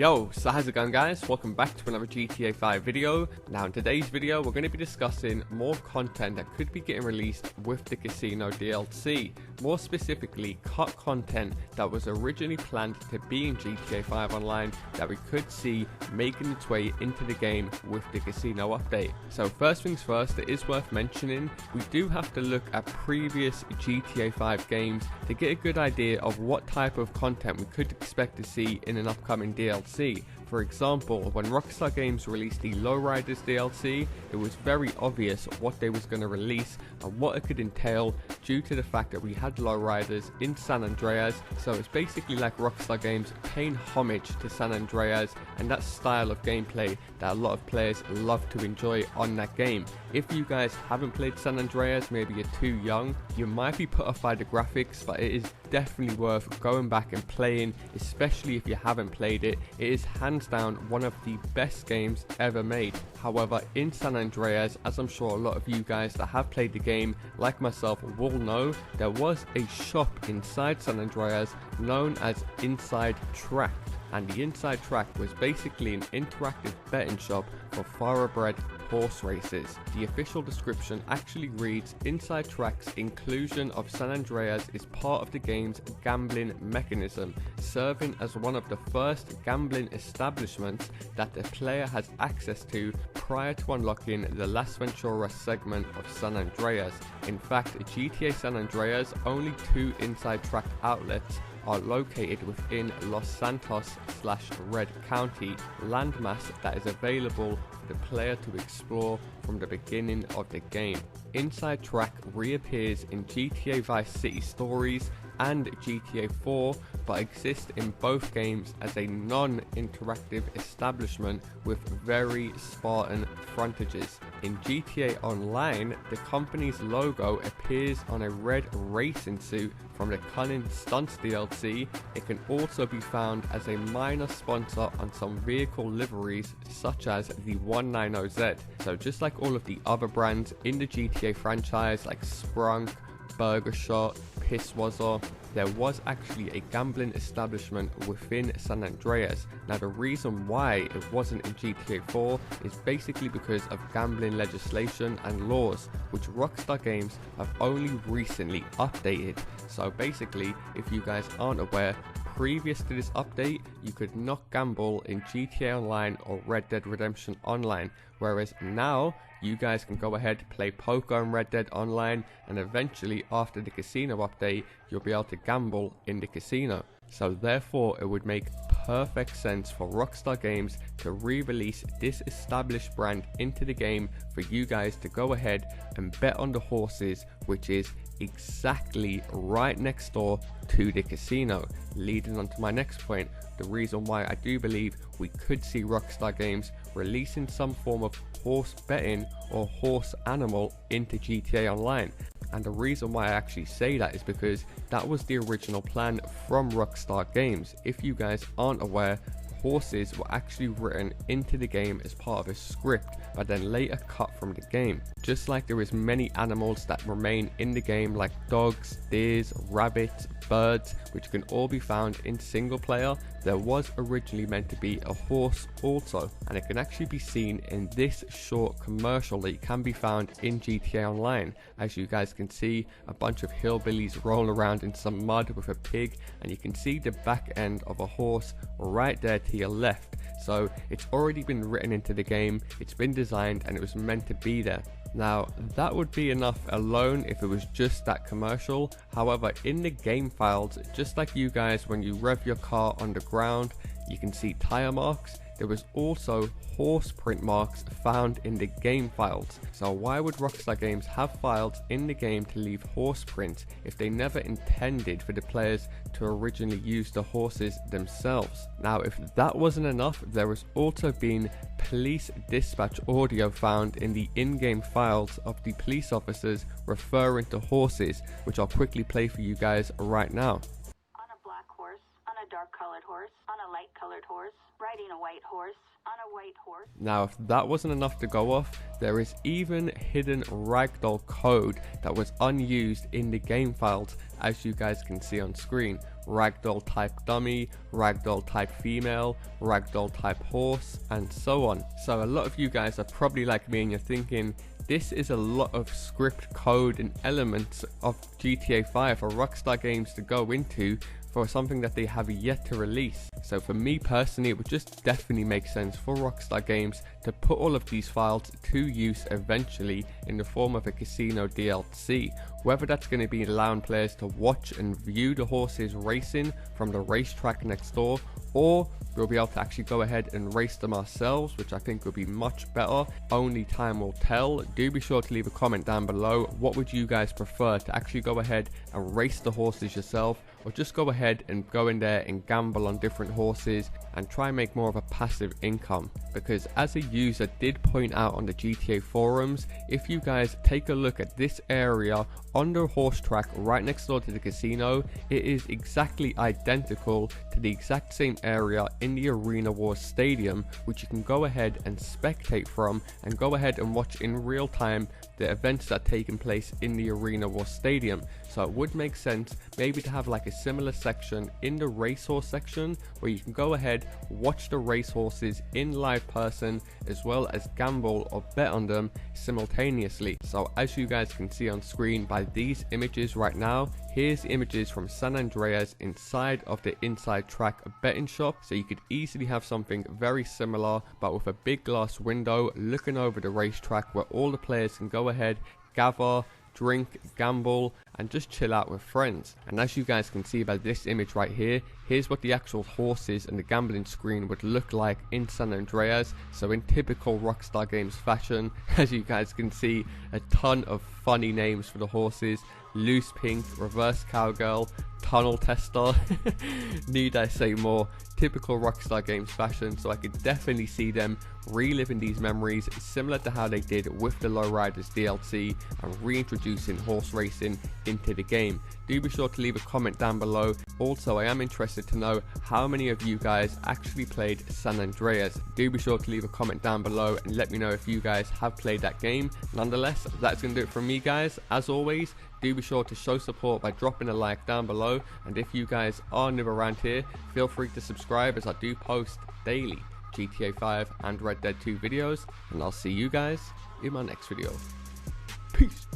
Yo, so how's it going guys? Welcome back to another GTA 5 video. Now in today's video we're going to be discussing more content that could be getting released with the casino DLC. More specifically, cut content that was originally planned to be in GTA 5 Online that we could see making its way into the game with the casino update. So first things first, it is worth mentioning, we do have to look at previous GTA 5 games to get a good idea of what type of content we could expect to see in an upcoming DLC. For example, when Rockstar Games released the Lowriders DLC, it was very obvious what they was going to release and what it could entail due to the fact that we had Lowriders in San Andreas. So it's basically like Rockstar Games paying homage to San Andreas and that style of gameplay that a lot of players love to enjoy on that game. If you guys haven't played San Andreas, maybe you're too young, you might be put off by the graphics, but it is definitely worth going back and playing, especially if you haven't played it. It is hands down one of the best games ever made. However, in San Andreas, as I'm sure a lot of you guys that have played the game like myself will know, there was a shop inside San Andreas known as Inside Track. And the Inside Track was basically an interactive betting shop for thoroughbred horse races. The official description actually reads, Inside Track's inclusion of San Andreas is part of the game's gambling mechanism, serving as one of the first gambling establishments that the player has access to prior to unlocking the Las Venturas segment of San Andreas. In fact, GTA San Andreas, only 2 Inside Track outlets are located within Los Santos/Red County landmass that is available for the player to explore from the beginning of the game. Inside Track reappears in GTA Vice City Stories and GTA 4, but exists in both games as a non-interactive establishment with very Spartan frontages. In GTA Online, the company's logo appears on a red racing suit from the Cunning Stunts DLC. It can also be found as a minor sponsor on some vehicle liveries such as the 190Z. So just like all of the other brands in the GTA franchise like Sprunk, Burger Shot, Pisswazzer, there was actually a gambling establishment within San Andreas. Now the reason why it wasn't in GTA 4 is basically because of gambling legislation and laws, which Rockstar Games have only recently updated. So basically, if you guys aren't aware, previous to this update, you could not gamble in GTA Online or Red Dead Redemption Online, whereas now you guys can go ahead, play poker in Red Dead Online, and eventually after the casino update, you'll be able to gamble in the casino. So therefore, it would make perfect sense for Rockstar Games to re-release this established brand into the game for you guys to go ahead and bet on the horses, which is exactly right next door to the casino. Leading on to my next point, the reason why I do believe we could see Rockstar Games releasing some form of horse betting or horse animal into GTA Online. And the reason why I actually say that is because that was the original plan from Rockstar Games. If you guys aren't aware, horses were actually written into the game as part of a script, but then later cut from the game. Just like there is many animals that remain in the game like dogs, deers, rabbits, birds, which can all be found in single player, there was originally meant to be a horse also, and it can actually be seen in this short commercial that can be found in GTA Online. As you guys can see, a bunch of hillbillies roll around in some mud with a pig, and you can see the back end of a horse right there to your left. So it's already been written into the game, it's been designed, and it was meant to be there. Now that would be enough alone if it was just that commercial. However, in the game files, just like you guys when you rev your car on the ground, you can see tire marks. There was also horse print marks found in the game files. So why would Rockstar Games have files in the game to leave horse prints if they never intended for the players to originally use the horses themselves? Now if that wasn't enough, there has also been police dispatch audio found in the in-game files of the police officers referring to horses, which I'll quickly play for you guys right now. On a black horse, on a dark dark-colored horse, on a light-colored horse, riding a white horse, on a white horse. Now, if that wasn't enough to go off, there is even hidden ragdoll code that was unused in the game files, as you guys can see on screen. Ragdoll type dummy, ragdoll type female, ragdoll type horse, and so on. So a lot of you guys are probably like me and you're thinking, this is a lot of script code and elements of GTA 5 for Rockstar Games to go into for something that they have yet to release. So for me personally, it would just definitely make sense for Rockstar Games to put all of these files to use eventually in the form of a casino DLC. Whether that's going to be allowing players to watch and view the horses racing from the racetrack next door, or we'll be able to actually go ahead and race them ourselves, which I think would be much better. Only time will tell. Do be sure to leave a comment down below. What would you guys prefer, to actually go ahead and race the horses yourself, or just go ahead and go in there and gamble on different horses and try and make more of a passive income? Because as a user did point out on the GTA forums, if you guys take a look at this area on the horse track right next door to the casino, it is exactly identical to the exact same area in the Arena Wars Stadium, which you can go ahead and spectate from and go ahead and watch in real time the events that are taking place in the Arena Wars Stadium. So it would make sense maybe to have like a similar section in the racehorse section where you can go ahead, watch the racehorses in live person, as well as gamble or bet on them simultaneously. So as you guys can see on screen by these images right now, here's images from San Andreas inside of the inside track betting shop. So you could easily have something very similar, but with a big glass window looking over the racetrack where all the players can go ahead, gather, drink, gamble, and just chill out with friends. And as you guys can see by this image right here, here's what the actual horses and the gambling screen would look like in San Andreas. So in typical Rockstar Games fashion, as you guys can see, a ton of funny names for the horses: Loose Pink, Reverse Cowgirl, Tunnel Tester. Need I say more? Typical Rockstar Games fashion. So I could definitely see them reliving these memories similar to how they did with the Lowriders DLC and reintroducing horse racing into the game. Do be sure to leave a comment down below. Also, I am interested to know how many of you guys actually played San Andreas. Do be sure to leave a comment down below and let me know if you guys have played that game. Nonetheless, that's going to do it from me, guys. As always, do be sure to show support by dropping a like down below, and if you guys are new around here, feel free to subscribe, as I do post daily GTA 5 and Red Dead 2 videos, and I'll see you guys in my next video. Peace.